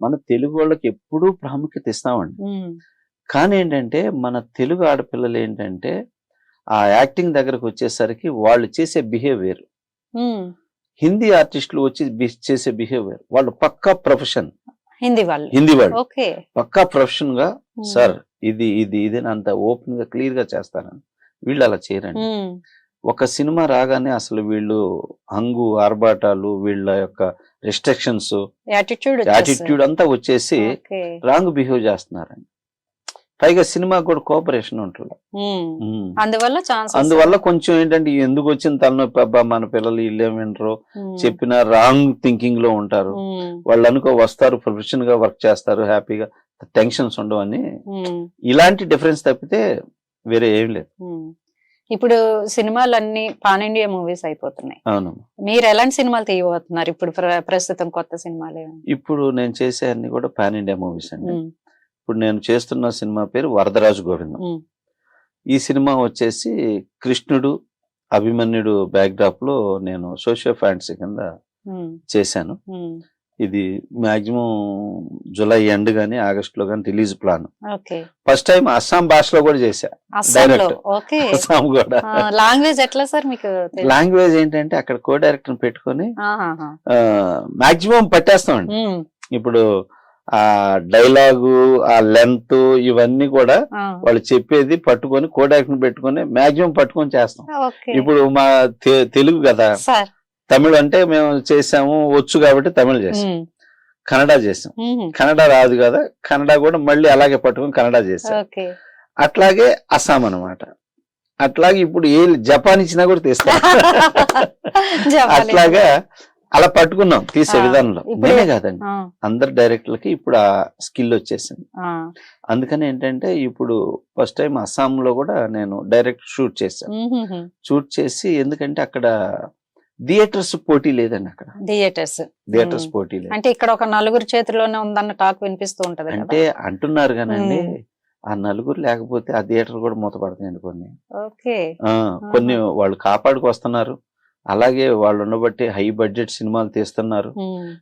మన తెలుగు వాళ్ళకి ఎప్పుడూ ప్రాముఖ్యత ఇస్తామండి. కానీ ఏంటంటే మన తెలుగు ఆడపిల్లలు ఏంటంటే ఆ యాక్టింగ్ దగ్గరకు వచ్చేసరికి వాళ్ళు చేసే బిహేవియర్, హిందీ ఆర్టిస్టులు వచ్చి చేసే బిహేవియర్, వాళ్ళు పక్కా ప్రొఫెషన్. హిందీ వాళ్ళు పక్కా ప్రొఫెషన్ గా సార్ ఇది ఇది ఇది అంత ఓపెన్ గా క్లియర్ గా చేస్తారని. వీళ్ళు అలా చేయరండి. ఒక సినిమా రాగానే అసలు వీళ్ళు హంగు ఆర్భాటాలు, వీళ్ళ యొక్క రెస్ట్రిక్షన్స్, యాటిట్యూడ్ అంతా వచ్చేసి రాంగ్ బిహేవ్ చేస్తున్నారండి. పైగా సినిమా కూడా కోఆపరేషన్ ఉంటుంది. అందువల్ల కొంచెం ఏంటంటే ఎందుకు వచ్చిన తలనొప్పి, అబ్బా మన పిల్లలు వీళ్ళేం వినరు, చెప్పిన రాంగ్ థింకింగ్ లో ఉంటారు, వాళ్ళు అనుకో వస్తారు ప్రొఫెషన్ గా వర్క్ చేస్తారు, హ్యాపీగా టెన్షన్స్ ఉండవని. ఇలాంటి డిఫరెన్స్ తప్పితే వేరే ఏం లేదు. ఇప్పుడు సినిమాలన్నీ పాన్ ఇండియా మూవీస్ అయిపోతున్నాయి. అవును. మీరు ఎలాంటి సినిమాలు తీయబోతున్నారు ఇప్పుడు ప్రస్తుతం? కొత్త సినిమాలు ఇప్పుడు నేను చేసే అన్ని కూడా పాన్ ఇండియా మూవీస్ అండి. ఇప్పుడు నేను చేస్తున్న సినిమా పేరు వరదరాజు గోవిందం. ఈ సినిమా వచ్చేసి కృష్ణుడు అభిమన్యుడు బ్యాక్ డ్రాప్ లో నేను సోషియో ఫ్యాంటసీ కింద చేశాను. ఇది మాక్సిమం జూలై ఎండ్ గానీ ఆగస్ట్ లో గానీ release plan. First time Assam భాషలో కూడా చేశా, డైరెక్ట్ అస్సాం కూడా. లాంగ్వేజ్ ఎట్లా సార్ మీకు? లాంగ్వేజ్ ఏంటంటే అక్కడ కో డైరెక్టర్ పెట్టుకొని మాక్సిమం పట్టేస్తామండి. ఇప్పుడు ఆ డైలాగు, ఆ లెంత్, ఇవన్నీ కూడా వాళ్ళు చెప్పేది పట్టుకొని కో డైరెక్టర్ పెట్టుకొని మాక్సిమం పట్టుకొని చేస్తాం. ఇప్పుడు మా తెలుగు కదా, తమిళ్ అంటే మేము చేసాము వచ్చు కాబట్టి తమిళ్ చేసాం, కన్నడ చేసాం. కన్నడ రాదు కదా, కన్నడ కూడా మళ్ళీ అలాగే పట్టుకొని కన్నడ చేసాం. అట్లాగే అస్సాం అనమాట. అట్లాగే ఇప్పుడు ఏ జపాన్ ఇచ్చినా కూడా తీస్తాం. అట్లాగా అలా పట్టుకున్నాం తీసే విధానంలో. నేనే కాదండి, అందరు డైరెక్టర్లకి ఇప్పుడు ఆ స్కిల్ వచ్చేసింది. అందుకని ఏంటంటే ఇప్పుడు ఫస్ట్ టైం అస్సాంలో కూడా నేను డైరెక్ట్ షూట్ చేశాను. షూట్ చేసి, ఎందుకంటే అక్కడ థియేటర్స్ పోటీ లేదండి. అక్కడ థియేటర్స్ పోటీ లేదు. అంటే ఇక్కడ ఒక నలుగురు చేతిలోనే ఉందన్న టాక్ వినిపిస్తూ ఉంటది. అంటే అంటున్నారు కానండి, ఆ నలుగురు లేకపోతే ఆ థియేటర్ కూడా మూతపడుతున్నాయండి. కొన్ని వాళ్ళు కాపాడుకు వస్తున్నారు, అలాగే వాళ్ళు ఉండబట్టి హై బడ్జెట్ సినిమాలు తీస్తున్నారు.